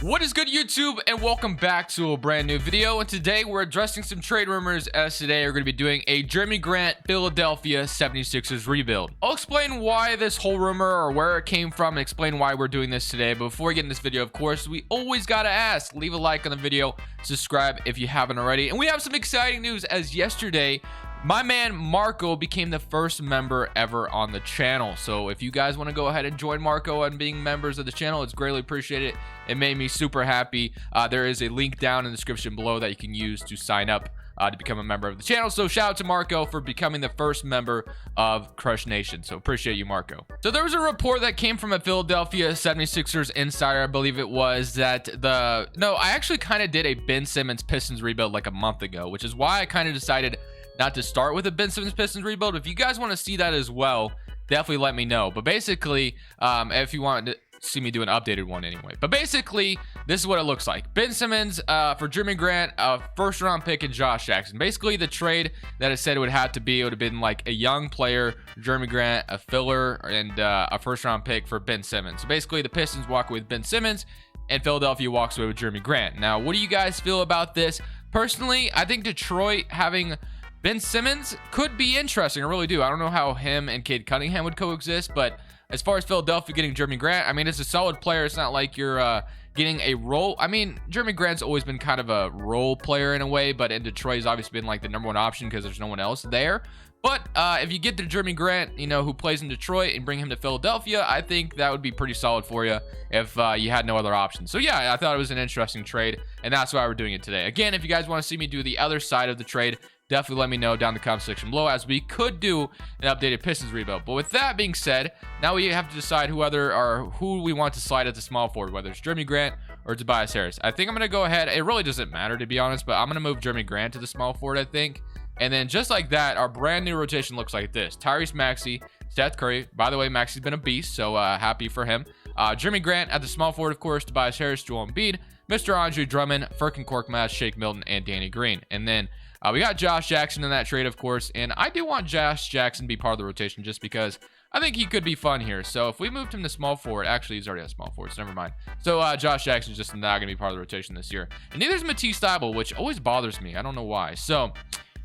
What is good, YouTube, and welcome back to a brand new video. And today we're addressing some trade rumors, as today we're going to be doing a Jerami Grant Philadelphia 76ers rebuild. I'll explain why this whole rumor or where it came from and explain why we're doing this today. But before we get in this video, of course, we always got to ask, leave a like on the video, subscribe if you haven't already. And we have some exciting news, as yesterday my man Marco became the first member ever on the channel. So if you guys want to go ahead and join Marco and being members of the channel, it's greatly appreciated. It made me super happy. There is a link down in the description below that you can use to sign up to become a member of the channel. So shout out to Marco for becoming the first member of Crush Nation. So appreciate you, Marco. So there was a report that came from a Philadelphia 76ers insider, I believe it was, that I actually kind of did a Ben Simmons Pistons rebuild like a month ago, which is why I kind of decided not to start with a Ben Simmons Pistons rebuild. If you guys want to see that as well, definitely let me know. But basically, if you want to see me do an updated one anyway. But basically, this is what it looks like. Ben Simmons for Jerami Grant, a first round pick, and Josh Jackson. Basically, the trade that it said it would have to be, it would have been like a young player, Jerami Grant, a filler, and a first round pick for Ben Simmons. So basically, the Pistons walk away with Ben Simmons, and Philadelphia walks away with Jerami Grant. Now, what do you guys feel about this? Personally, I think Detroit having Ben Simmons could be interesting. I really do. I don't know how him and Cade Cunningham would coexist, but as far as Philadelphia getting Jerami Grant, I mean, it's a solid player. It's not like you're getting a role. I mean, Jerami Grant's always been kind of a role player in a way, but in Detroit, he's obviously been like the #1 option because there's no one else there. But if you get the Jerami Grant, who plays in Detroit, and bring him to Philadelphia, I think that would be pretty solid for you if you had no other options. So yeah, I thought it was an interesting trade, and that's why we're doing it today. Again, if you guys want to see me do the other side of the trade, definitely let me know down in the comment section below, as we could do an updated Pistons rebuild. But with that being said, now we have to decide who we want to slide at the small forward, whether it's Jerami Grant or Tobias Harris. I think I'm going to go ahead. It really doesn't matter, to be honest, but I'm going to move Jerami Grant to the small forward, I think. And then just like that, our brand new rotation looks like this. Tyrese Maxey, Seth Curry. By the way, Maxey's been a beast, so happy for him. Jerami Grant at the small forward, of course, Tobias Harris, Joel Embiid, Mr. Andre Drummond, Furkan Korkmaz, Shake Milton, and Danny Green. And then we got Josh Jackson in that trade, of course, and I do want Josh Jackson to be part of the rotation just because I think he could be fun here. So if we moved him to small forward, actually he's already a small forward, so never mind. So Josh Jackson's just not going to be part of the rotation this year. And neither is Matisse Thybulle, which always bothers me. I don't know why. So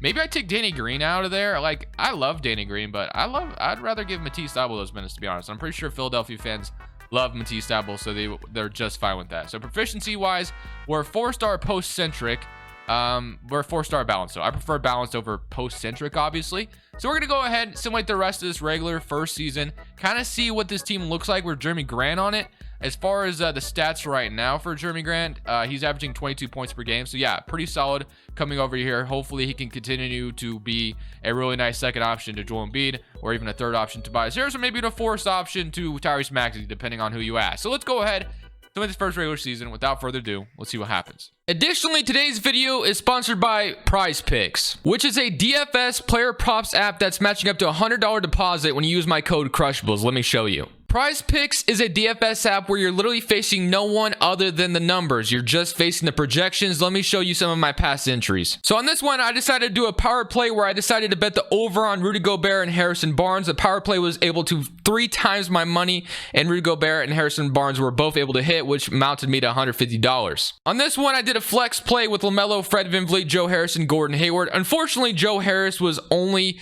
maybe I take Danny Green out of there. Like, I love Danny Green, but I'd rather give Matisse Thybulle those minutes, to be honest. I'm pretty sure Philadelphia fans love Matisse Thybulle, so they're just fine with that. So proficiency-wise, we're 4-star post-centric. We're 4-star balanced, so I prefer balanced over post-centric, obviously. So we're gonna go ahead and simulate the rest of this regular first season, kind of see what this team looks like with Jerami Grant on it. As far as the stats right now for Jerami Grant, he's averaging 22 points per game, so yeah, pretty solid coming over here. Hopefully he can continue to be a really nice second option to Joel Embiid, or even a third option to Tobias Harris, or maybe a fourth option to Tyrese Maxey, depending on who you ask. So let's go ahead in this first regular season. Without further ado, let's see what happens. Additionally, today's video is sponsored by Prize Picks, which is a DFS player props app that's matching up to a $100 deposit when you use my code Crushables. Let me show you. Prize Picks is a DFS app where you're literally facing no one other than the numbers. You're just facing the projections. Let me show you some of my past entries. So on this one, I decided to do a power play where I decided to bet the over on Rudy Gobert and Harrison Barnes. The power play was able to 3 times my money, and Rudy Gobert and Harrison Barnes were both able to hit, which mounted me to $150. On this one, I did a flex play with LaMelo, Fred VanVleet, Joe Harrison, Gordon Hayward. Unfortunately, Joe Harris was only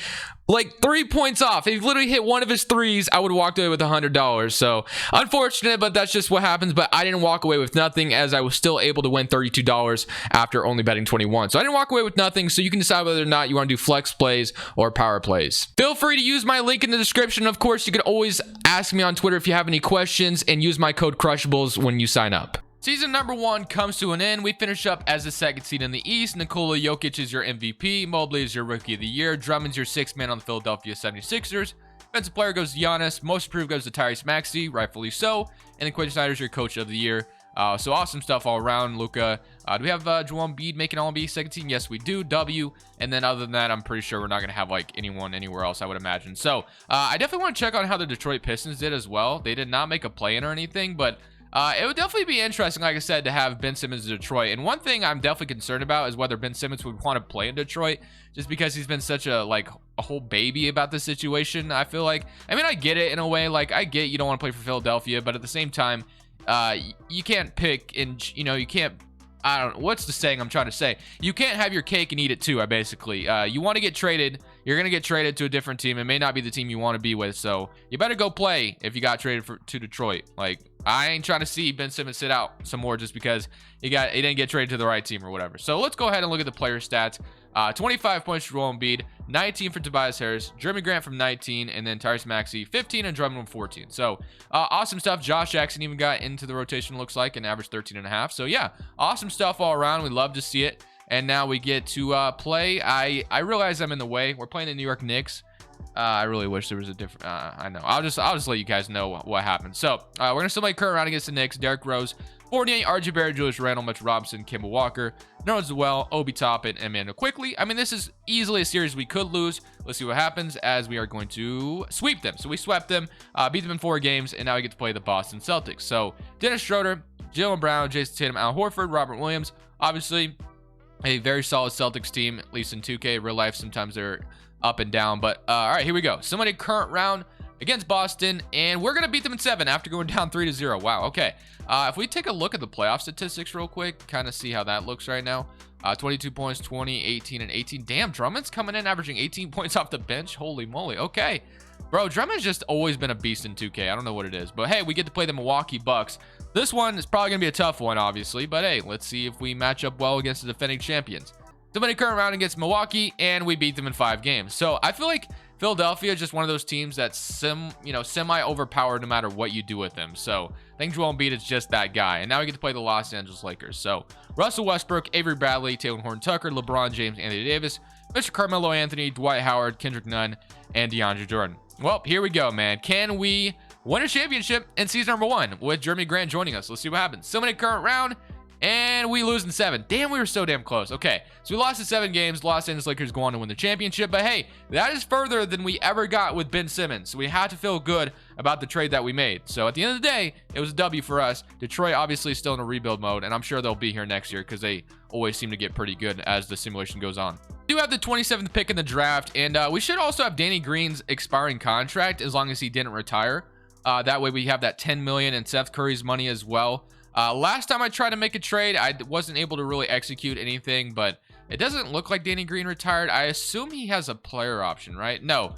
like 3 points off. If he literally hit one of his threes, I would have walked away with $100. So unfortunate, but that's just what happens. But I didn't walk away with nothing, as I was still able to win $32 after only betting 21. So I didn't walk away with nothing. So you can decide whether or not you want to do flex plays or power plays. Feel free to use my link in the description. Of course, you can always ask me on Twitter if you have any questions, and use my code Crushables when you sign up. Season number 1 comes to an end. We finish up as the second seed in the East. Nikola Jokic is your MVP. Mobley is your Rookie of the Year. Drummond's your 6th man on the Philadelphia 76ers. Defensive player goes to Giannis. Most improved goes to Tyrese Maxey, rightfully so. And then Quinn Snyder's your Coach of the Year. So awesome stuff all around, Luka. Do we have Joel Embiid making All-NBA second team? Yes, we do. W. And then other than that, I'm pretty sure we're not going to have like anyone anywhere else, I would imagine. So I definitely want to check on how the Detroit Pistons did as well. They did not make a play-in or anything, but it would definitely be interesting, like I said, to have Ben Simmons in Detroit. And one thing I'm definitely concerned about is whether Ben Simmons would want to play in Detroit, just because he's been such a whole baby about the situation. I feel like, I mean, I get it in a way. Like, I get you don't want to play for Philadelphia, but at the same time, you can't pick and, you know, you can't, I don't know, what's the saying I'm trying to say? You can't have your cake and eat it too, I basically. You want to get traded, you're going to get traded to a different team. It may not be the team you want to be with, so you better go play if you got traded to Detroit. Like, I ain't trying to see Ben Simmons sit out some more just because he didn't get traded to the right team or whatever. So let's go ahead and look at the player stats. 25 points for Joel Embiid, 19 for Tobias Harris, Jerami Grant from 19, and then Tyrese Maxey 15 and Drummond from 14. So awesome stuff. Josh Jackson even got into the rotation, looks like, and averaged 13.5. So yeah, awesome stuff all around. We love to see it. And now we get to play. I realize I'm in the way. We're playing the New York Knicks. I really wish there was a different. I know. I'll just let you guys know what happened. So we're gonna still play current round against the Knicks. Derrick Rose, 48, RJ Barrett, Julius Randle, Mitch Robinson, Kemba Walker, Nerlens Noel, Obi Toppin, and Emmanuel Quickly. I mean, this is easily a series we could lose. Let's see what happens as we are going to sweep them. So we swept them, beat them in 4 games, and now we get to play the Boston Celtics. So Dennis Schroeder, Jaylen Brown, Jason Tatum, Al Horford, Robert Williams. Obviously, a very solid Celtics team, at least in 2K. Real life, sometimes they're up and down. But all right, here we go. Somebody current round against Boston, and we're going to beat them in 7 after going down 3-0. Wow, okay. If we take a look at the playoff statistics real quick, kind of see how that looks right now. 22 points, 20, 18, and 18. Damn, Drummond's coming in averaging 18 points off the bench. Holy moly. Okay. Bro, Drummond's just always been a beast in 2K. I don't know what it is. But hey, we get to play the Milwaukee Bucks. This one is probably going to be a tough one, obviously. But hey, let's see if we match up well against the defending champions. Somebody current round against Milwaukee, and we beat them in 5 games. So I feel like Philadelphia is just one of those teams that's semi overpowered no matter what you do with them. So I think Joel Embiid is just that guy. And now we get to play the Los Angeles Lakers. So Russell Westbrook, Avery Bradley, Taylor Horton-Tucker, LeBron James, Anthony Davis, Mr. Carmelo Anthony, Dwight Howard, Kendrick Nunn, and DeAndre Jordan. Well, here we go, man. Can we win a championship in season number 1 with Jerami Grant joining us? Let's see what happens. Somebody current round. And we lose in 7. Damn, we were so damn close. Okay, so we lost in 7 games. Los Angeles Lakers go on to win the championship. But hey, that is further than we ever got with Ben Simmons. So we had to feel good about the trade that we made. So at the end of the day, it was a W for us. Detroit obviously is still in a rebuild mode, and I'm sure they'll be here next year because they always seem to get pretty good as the simulation goes on. We do have the 27th pick in the draft, and we should also have Danny Green's expiring contract as long as he didn't retire. That way we have that $10 million and Seth Curry's money as well. Last time I tried to make a trade, I wasn't able to really execute anything, but it doesn't look like Danny Green retired. I assume he has a player option, right? No.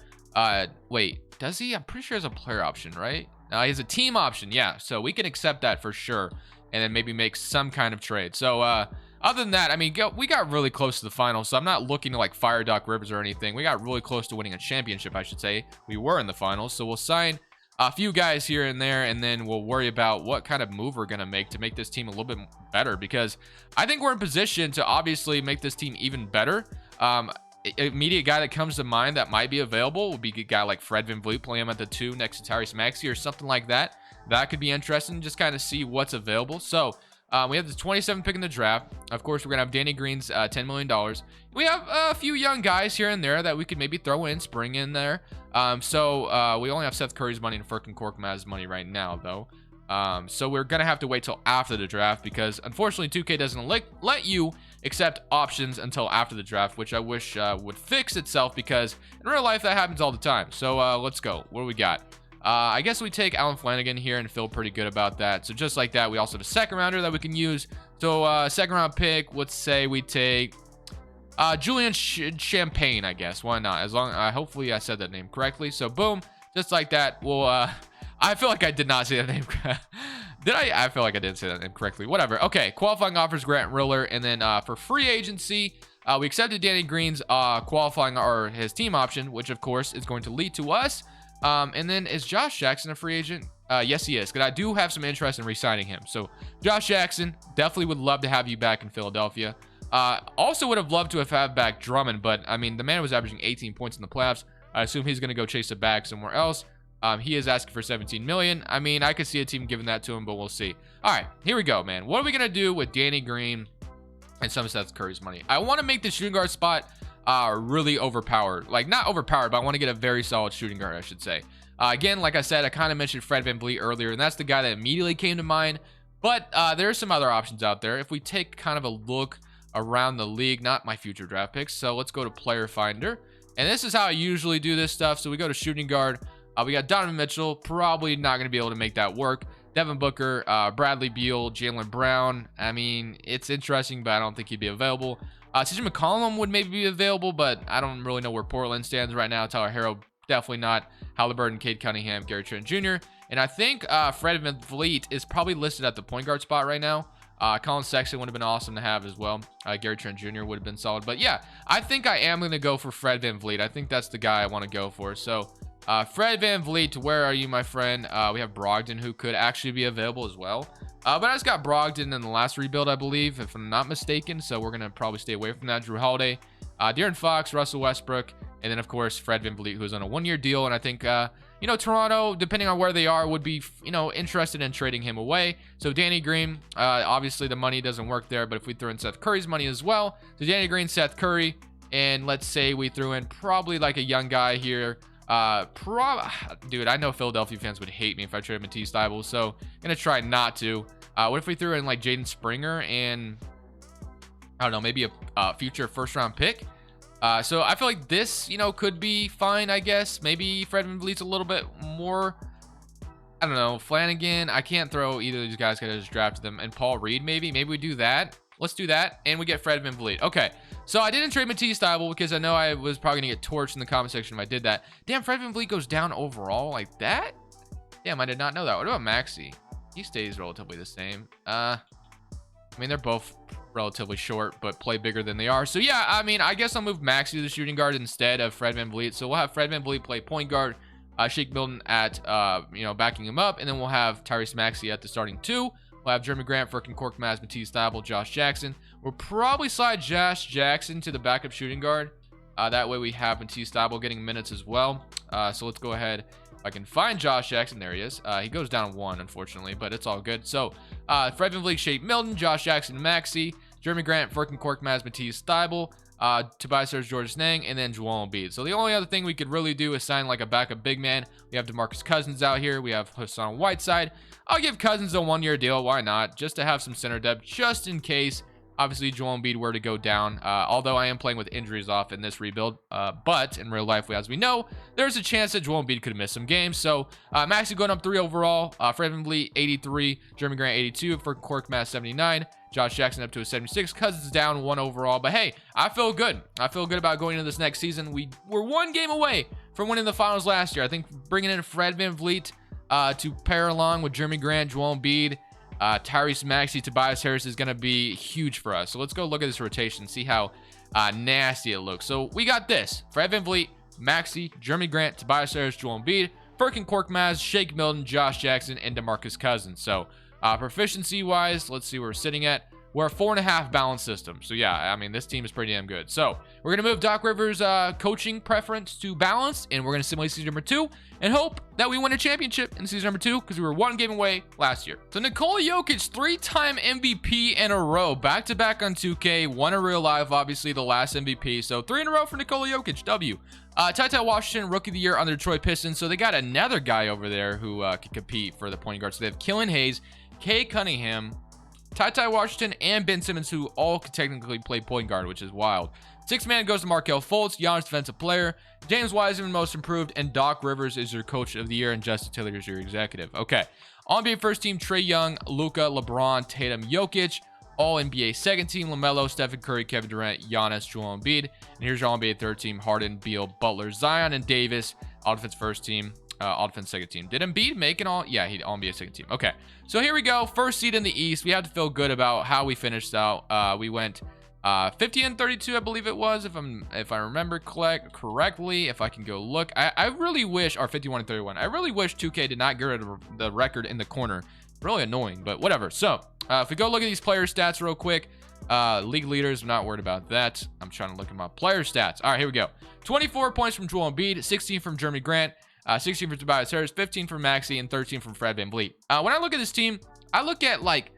Wait, does he? I'm pretty sure he has a player option, right? He has a team option, yeah. So we can accept that for sure, and then maybe make some kind of trade. So, other than that, I mean, we got really close to the finals, so I'm not looking to like fire Doc Rivers or anything. We got really close to winning a championship, I should say. We were in the finals, so we'll sign a few guys here and there, and then we'll worry about what kind of move we're going to make to make this team a little bit better, because I think we're in position to obviously make this team even better. Immediate guy that comes to mind that might be available would be a guy like Fred VanVleet, play him at the 2 next to Tyrese Maxey or something like that. That could be interesting, just kind of see what's available. So we have the 27th pick in the draft. Of course, we're going to have Danny Green's $10 million. We have a few young guys here and there that we could maybe throw in, spring in there. So we only have Seth Curry's money and Furkan Korkmaz's money right now, though. So we're going to have to wait till after the draft because, unfortunately, 2K doesn't let you accept options until after the draft, which I wish would fix itself because in real life that happens all the time. So let's go. What do we got? I guess we take Alan Flanagan here and feel pretty good about that. So just like that, we also have a second rounder that we can use. So second round pick, let's say we take Julian Champagne, I guess. Why not? As long hopefully I said that name correctly. So boom, just like that. We'll I feel like I did not say that name. Did I? I feel like I didn't say that name correctly. Whatever. Okay, qualifying offers Grant Riller, and then for free agency, we accepted Danny Green's qualifying or his team option, which of course is going to lead to us. And then is Josh Jackson a free agent? Yes, he is, because I do have some interest in re-signing him. So Josh Jackson, definitely would love to have you back in Philadelphia. Also would have loved to have had back Drummond, but I mean, the man was averaging 18 points in the playoffs. I assume he's going to go chase a bag somewhere else. He is asking for 17 million. I mean, I could see a team giving that to him, but we'll see. All right, here we go, man. What are we going to do with Danny Green and some of Seth Curry's money? I want to make the shooting guard spot really overpowered. Like, not overpowered, but I want to get a very solid shooting guard, I should say. Again, like I said, I kind of mentioned Fred VanVleet earlier, and that's the guy that immediately came to mind. But there are some other options out there. If we take kind of a look around the league, not my future draft picks, so let's go to Player Finder. And this is how I usually do this stuff. So we go to shooting guard. We got Donovan Mitchell, probably not going to be able to make that work. Devin Booker, Bradley Beal, Jaylen Brown. I mean, it's interesting, but I don't think he'd be available. CJ McCollum would maybe be available, but I don't really know where Portland stands right now. Tyler Herro, definitely not. Halliburton, Cade Cunningham, Gary Trent Jr. And I think Fred VanVleet is probably listed at the point guard spot right now. Colin Sexton would have been awesome to have as well. Gary Trent Jr. would have been solid. But yeah, I think I am going to go for Fred VanVleet. I think that's the guy I want to go for. So Fred VanVleet, where are you, my friend? We have Brogdon, who could actually be available as well. But I just got Brogdon in the last rebuild, I believe, if I'm not mistaken. So we're going to probably stay away from that. Drew Holiday, De'Aaron Fox, Russell Westbrook, and then, of course, Fred VanVleet, who's on a one-year deal. And I think, you know, Toronto, depending on where they are, would be, you know, interested in trading him away. So Danny Green, obviously the money doesn't work there. But if we throw in Seth Curry's money as well, so Danny Green, Seth Curry, and let's say we threw in probably like a young guy here. Dude, I know Philadelphia fans would hate me if I trade Matisse Thybulle, so I'm gonna try not to. What if we threw in like Jaden Springer and I don't know, maybe a future first-round pick? So I feel like this, you know, could be fine, I guess. Maybe Fred VanVleet's a little bit more, I don't know, Flanagan. I can't throw either of these guys because I just drafted them. And Paul Reed, maybe we do that. Let's do that, and we get Fred VanVleet. Okay, so I didn't trade Matisse Thybulle because I know I was probably gonna get torched in the comment section if I did that. Damn, Fred VanVleet goes down overall like that? Damn, I did not know that. What about Maxey? He stays relatively the same. I mean, they're both relatively short, but play bigger than they are. So yeah, I mean, I guess I'll move Maxey to the shooting guard instead of Fred VanVleet. So we'll have Fred VanVleet play point guard, Shake Milton at, you know, backing him up, and then we'll have Tyrese Maxey at the starting two. We'll have Jerami Grant, Furkan Korkmaz, Matisse Thybulle, Josh Jackson. We'll probably slide Josh Jackson to the backup shooting guard. That way we have Matisse Thybulle getting minutes as well. So let's go ahead. If I can find Josh Jackson, there he is. He goes down 1, unfortunately, but it's all good. So Fred VanVleet, Shake Milton, Josh Jackson, Maxey, Jerami Grant, Furkan Korkmaz, Matisse Thybulle, Tobias Harris, George Niang, and then Joel Embiid. So the only other thing we could really do is sign like a backup big man. We have DeMarcus Cousins out here. We have Hassan Whiteside. I'll give Cousins a 1-year deal. Why not? Just to have some center depth, just in case, obviously, Joel Embiid were to go down. Although I am playing with injuries off in this rebuild. But in real life, as we know, there's a chance that Joel Embiid could miss some games. So Maxey going up 3 overall. Fred VanVleet, 83. Jerami Grant, 82. For Korkmaz, 79. Josh Jackson up to a 76. Cousins down 1 overall. But hey, I feel good. I feel good about going into this next season. We were 1 game away from winning the finals last year. I think bringing in Fred VanVleet to pair along with Jerami Grant, Joel Embiid, Tyrese Maxey, Tobias Harris is going to be huge for us. So let's go look at this rotation, see how nasty it looks. So we got this: Fred VanVleet, Maxey, Jerami Grant, Tobias Harris, Joel Embiid, Furkan Korkmaz, Shake Milton, Josh Jackson, and DeMarcus Cousins. So proficiency-wise, let's see where we're sitting at. We're a 4.5 balanced system. So yeah, I mean, this team is pretty damn good. So we're going to move Doc Rivers' coaching preference to balanced, and we're going to simulate season number 2 and hope that we win a championship in season number 2 because we were 1 game away last year. So Nikola Jokic, 3-time MVP in a row, back-to-back on 2K, 1 in real life, obviously the last MVP. So 3 in a row for Nikola Jokic, W. Ty Washington, Rookie of the Year on the Detroit Pistons. So they got another guy over there who can compete for the point guard. So they have Killian Hayes, Cade Cunningham, Ty Washington, and Ben Simmons, who all could technically play point guard, which is wild. 6th man goes to Markelle Fultz, Giannis Defensive Player, James Wiseman Most Improved, and Doc Rivers is your Coach of the Year, and Justin Taylor is your Executive. Okay, All-NBA First Team, Trae Young, Luka, LeBron, Tatum, Jokic. All-NBA Second Team, LaMelo, Stephen Curry, Kevin Durant, Giannis, Joel Embiid. And here's your All-NBA Third Team, Harden, Beal, Butler, Zion, and Davis. All-Defense First Team. All-Defense Second Team. Did Embiid make it all? Yeah, he All-NBA Second Team. Okay, so here we go. First seed in the East. We have to feel good about how we finished out. We went 50-32, I believe it was, if I remember correctly. If I can go look, I really wish, or 51-31. I really wish 2K did not get rid of the record in the corner. Really annoying, but whatever. So if we go look at these player stats real quick, league leaders, I'm not worried about that. I'm trying to look at my player stats. All right, here we go. 24 points from Joel Embiid, 16 from Jerami Grant, 16 from Tobias Harris, 15 from Maxey, and 13 from Fred VanVleet. When I look at this team, I look at like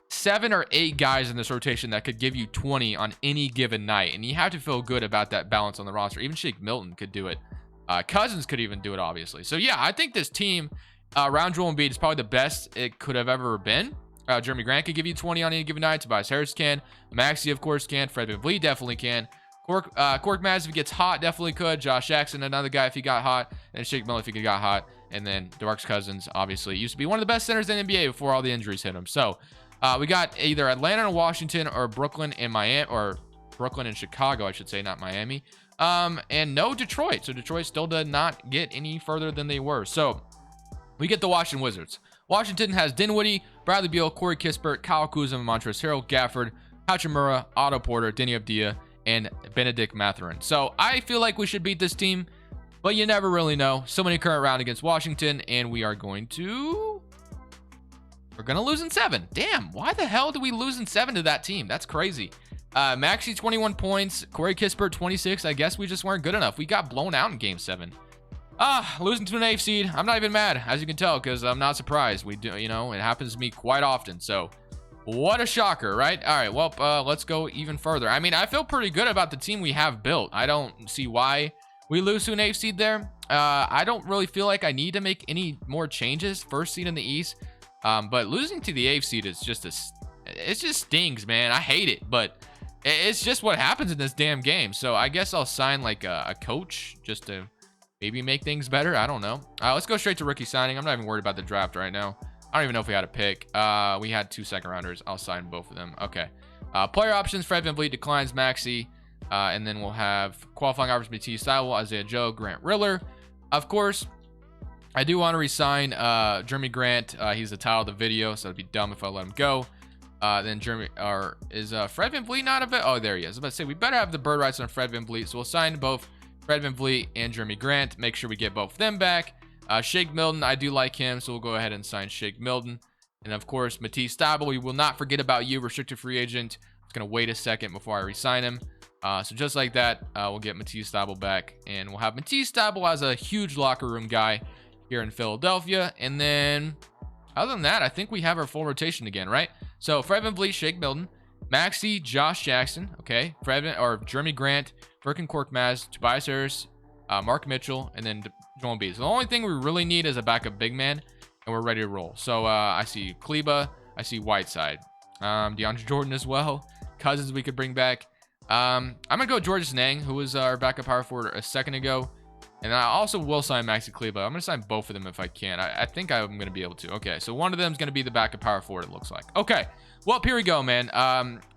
7 or 8 guys in this rotation that could give you 20 on any given night, and you have to feel good about that balance on the roster. Even Shake Milton could do it. Cousins could even do it, obviously. So yeah, I think this team around Joel Embiid is probably the best it could have ever been. Jerami Grant could give you 20 on any given night. Tobias Harris can. Maxey, of course, can. Fred VanVleet definitely can. Korkmaz, if he gets hot, definitely could. Josh Jackson, another guy if he got hot. And Shake Milton if he got hot. And then DeMarcus Cousins, obviously, used to be one of the best centers in the NBA before all the injuries hit him. So we got either Atlanta and Washington, or Brooklyn and Miami, or Brooklyn and Chicago, I should say, not Miami. And no Detroit. So Detroit still did not get any further than they were. So we get the Washington Wizards. Washington has Dinwiddie, Bradley Beal, Corey Kispert, Kyle Kuzma, Montrezl Harrell, Gafford, Hachimura, Otto Porter, Deni Avdija, and Benedict Mathurin. So I feel like we should beat this team, but you never really know. So many current round against Washington, and we're going to lose in 7. Damn, why the hell did we lose in 7 to that team? That's crazy. Maxey 21 points, Corey Kispert 26. I guess we just weren't good enough. We got blown out in game 7. Losing to an 8th seed. I'm not even mad, as you can tell, because I'm not surprised. We do, you know, it happens to me quite often. So what a shocker, right? All right, well, let's go even further. I mean, I feel pretty good about the team we have built. I don't see why we lose to an 8th seed there. I don't really feel like I need to make any more changes. 1st seed in the East. But losing to the 8th seed is just it just stings, man. I hate it, but it's just what happens in this damn game. So I guess I'll sign like a coach just to maybe make things better. I don't know. Let's go straight to rookie signing. I'm not even worried about the draft right now. I don't even know if we had a pick. We had 2 second rounders. I'll sign both of them. Okay. Player options, Fred VanVleet declines, Maxey. And then we'll have qualifying offers, Matisse Thybulle, Isaiah Joe, Grant Riller. Of course, I do want to resign Jerami Grant. He's the title of the video, so it'd be dumb if I let him go. Then Jeremy, or is Fred VanVleet not available? Oh, there he is. I was about to say, we better have the bird rights on Fred VanVleet. So we'll sign both Fred VanVleet and Jerami Grant. Make sure we get both of them back. Shake Milton, I do like him, so we'll go ahead and sign Shake Milton. And of course, Matisse Thybulle, we will not forget about you, restricted free agent. It's going to wait a second before I resign him. So just like that, we'll get Matisse Thybulle back. And we'll have Matisse Thybulle as a huge locker room guy here in Philadelphia. And then, other than that, I think we have our full rotation again, right? So Fred VanVleet, Shake Milton, Maxey, Josh Jackson, okay, Jerami Grant, Furkan Korkmaz, Tobias Harris, Mark Mitchell, and then Joel Embiid. So the only thing we really need is a backup big man, and we're ready to roll. So I see Kleba, I see Whiteside, DeAndre Jordan as well, Cousins we could bring back. I'm gonna go Georges Niang, who was our backup power forward a second ago. And I also will sign Maxi Kleba. I'm going to sign both of them if I can. I think I'm going to be able to. Okay, so one of them is going to be the backup power forward, it looks like. Okay, well, here we go, man.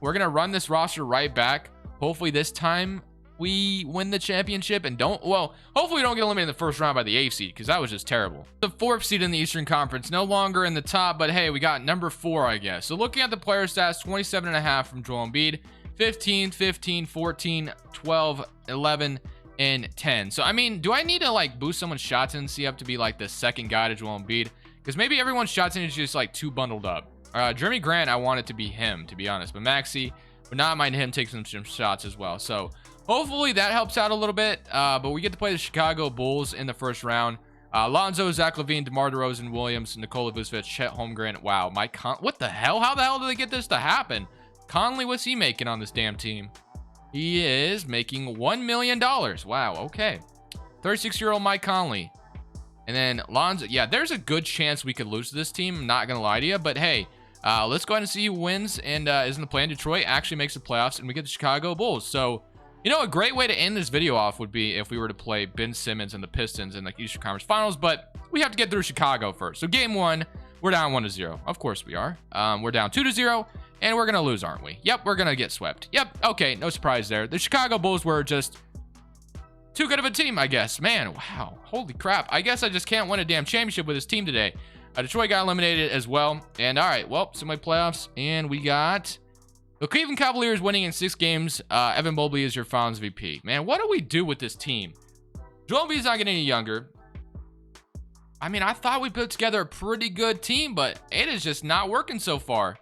We're going to run this roster right back. Hopefully this time we win the championship and hopefully we don't get eliminated in the first round by the 8th seed, because that was just terrible. The 4th seed in the Eastern Conference, no longer in the top, but hey, we got number 4, I guess. So looking at the player stats, 27.5 from Joel Embiid, 15, 15, 14, 12, 11, and 10. So I mean, do I need to like boost someone's shots tendency up to be like the second guy to Joel Embiid? Because maybe everyone's shots tendency is just like too bundled up. Jerami Grant, I want it to be him, to be honest, but Maxey would not mind him taking some shots as well. So hopefully that helps out a little bit. But we get to play the Chicago Bulls in the first round. Lonzo, Zach LaVine, DeMar DeRozan, Williams, Nikola Vucevic, Chet Holmgren. Wow, what the hell? How the hell did they get this to happen? Conley, what's he making on this damn team? He is making $1 million. Wow, okay. 36-year-old Mike Conley. And then Lonzo. Yeah, there's a good chance we could lose to this team. I'm not going to lie to you. But hey, let's go ahead and see who wins and is in the play. And Detroit actually makes the playoffs, and we get the Chicago Bulls. So, you know, a great way to end this video off would be if we were to play Ben Simmons and the Pistons in the Eastern Conference Finals. But we have to get through Chicago first. So game 1, we're down 1-0. Of course we are. We're down 2-0. And we're going to lose, aren't we? Yep, we're going to get swept. Yep, okay, no surprise there. The Chicago Bulls were just too good of a team, I guess. Man, wow, holy crap. I guess I just can't win a damn championship with this team today. Detroit got eliminated as well. And all right, well, semi playoffs. And we got the Cleveland Cavaliers winning in 6 games. Evan Mobley is your Finals MVP. Man, what do we do with this team? Joel Embiid's not getting any younger. I mean, I thought we put together a pretty good team, but it is just not working so far.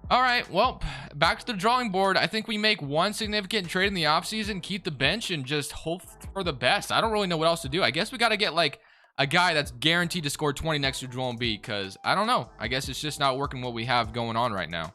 All right, well, back to the drawing board. I think we make one significant trade in the offseason, keep the bench, and just hope for the best. I don't really know what else to do. I guess we got to get, like, a guy that's guaranteed to score 20 next to Joel Embiid, because I don't know. I guess it's just not working what we have going on right now.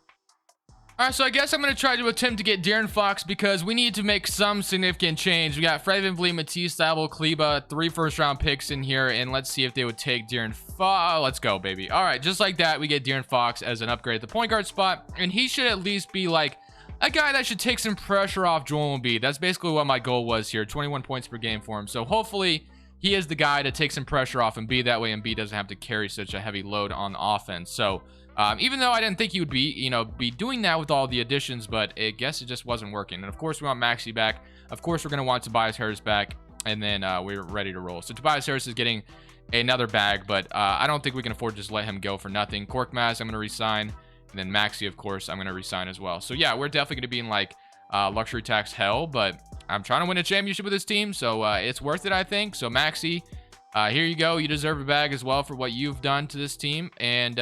All right, so I guess I'm going to try to attempt to get De'Aaron Fox because we need to make some significant change. We got Fred VanVleet, Matisse Thybulle, Kleba, 3 first-round picks in here, and let's see if they would take De'Aaron Fox. Let's go, baby. All right, just like that, we get De'Aaron Fox as an upgrade at the point guard spot, and he should at least be like a guy that should take some pressure off Joel Embiid. That's basically what my goal was here, 21 points per game for him. So hopefully he is the guy to take some pressure off Embiid. That way Embiid doesn't have to carry such a heavy load on offense. So even though I didn't think he would be doing that with all the additions, but I guess it just wasn't working. And of course we want Maxey back. Of course we're going to want Tobias Harris back, and then we're ready to roll. So Tobias Harris is getting another bag, but I don't think we can afford to just let him go for nothing. Korkmaz, I'm going to resign, and then Maxey, of course, I'm going to resign as well. So yeah, we're definitely going to be in like luxury tax hell, but I'm trying to win a championship with this team, so it's worth it, I think. So Maxey, here you go. You deserve a bag as well for what you've done to this team, and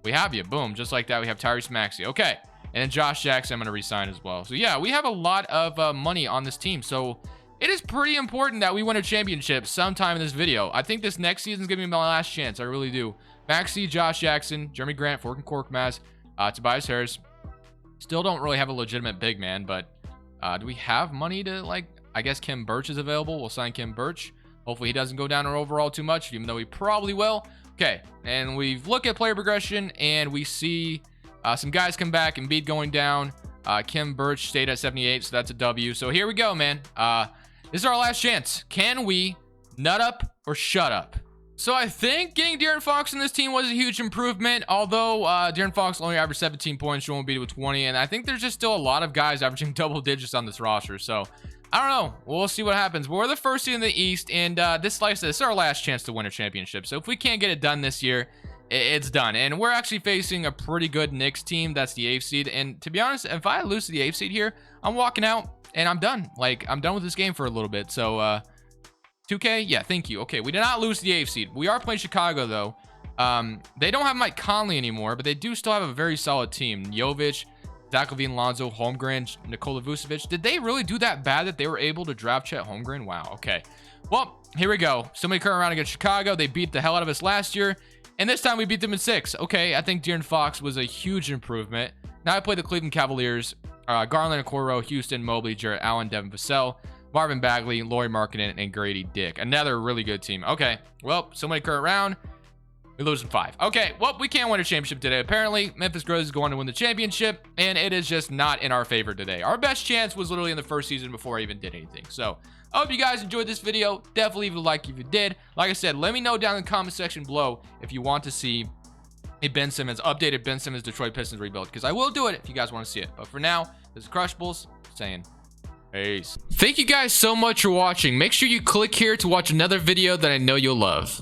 we have you. Boom, just like that. We have Tyrese Maxey. Okay, and then Josh Jackson, I'm going to resign as well. So yeah, we have a lot of money on this team, so it is pretty important that we win a championship sometime in this video. I think this next season is going to be my last chance. I really do. Maxey, Josh Jackson, Jerami Grant, Korkmaz, Tobias Harris. Still don't really have a legitimate big man, but do we have money to, like, I guess Kim Birch is available. We'll sign Kim Birch. Hopefully he doesn't go down our overall too much, even though he probably will. Okay, and we look at player progression, and we see some guys come back. Embiid going down. Kim Birch stayed at 78, so that's a W. So here we go, man. This is our last chance. Can we nut up or shut up? So I think getting De'Aaron Fox in this team was a huge improvement, although De'Aaron Fox only averaged 17 points, Joel Embiid with 20, and I think there's just still a lot of guys averaging double digits on this roster. So I don't know. We'll see what happens. But we're the first seed in the East, and this, like I said, this is our last chance to win a championship. So if we can't get it done this year, it's done. And we're actually facing a pretty good Knicks team. That's the 8th seed. And to be honest, if I lose to the 8th seed here, I'm walking out and I'm done. Like, I'm done with this game for a little bit. So 2K, yeah, thank you. Okay, we did not lose to the 8th seed. We are playing Chicago, though. They don't have Mike Conley anymore, but they do still have a very solid team. Jovic, Zach LaVine, Lonzo, Holmgren, Nikola Vucevic. Did they really do that bad that they were able to draft Chet Holmgren? Wow, okay. Well, here we go. Somebody current around against Chicago. They beat the hell out of us last year, and this time we beat them in 6. Okay, I think De'Aaron Fox was a huge improvement. Now I play the Cleveland Cavaliers. Garland, Okoro, Houston, Mobley, Jarrett Allen, Devin Vassell, Marvin Bagley, Lauri Markkanen, and Grady Dick. Another really good team. Okay, well, somebody current round. We lose in 5. Okay, well, we can't win a championship today. Apparently, Memphis Grizzlies is going to win the championship, and it is just not in our favor today. Our best chance was literally in the first season before I even did anything. So, I hope you guys enjoyed this video. Definitely leave a like if you did. Like I said, let me know down in the comment section below if you want to see a Ben Simmons, updated Ben Simmons Detroit Pistons rebuild, because I will do it if you guys want to see it. But for now, this is Crushables saying peace. Thank you guys so much for watching. Make sure you click here to watch another video that I know you'll love.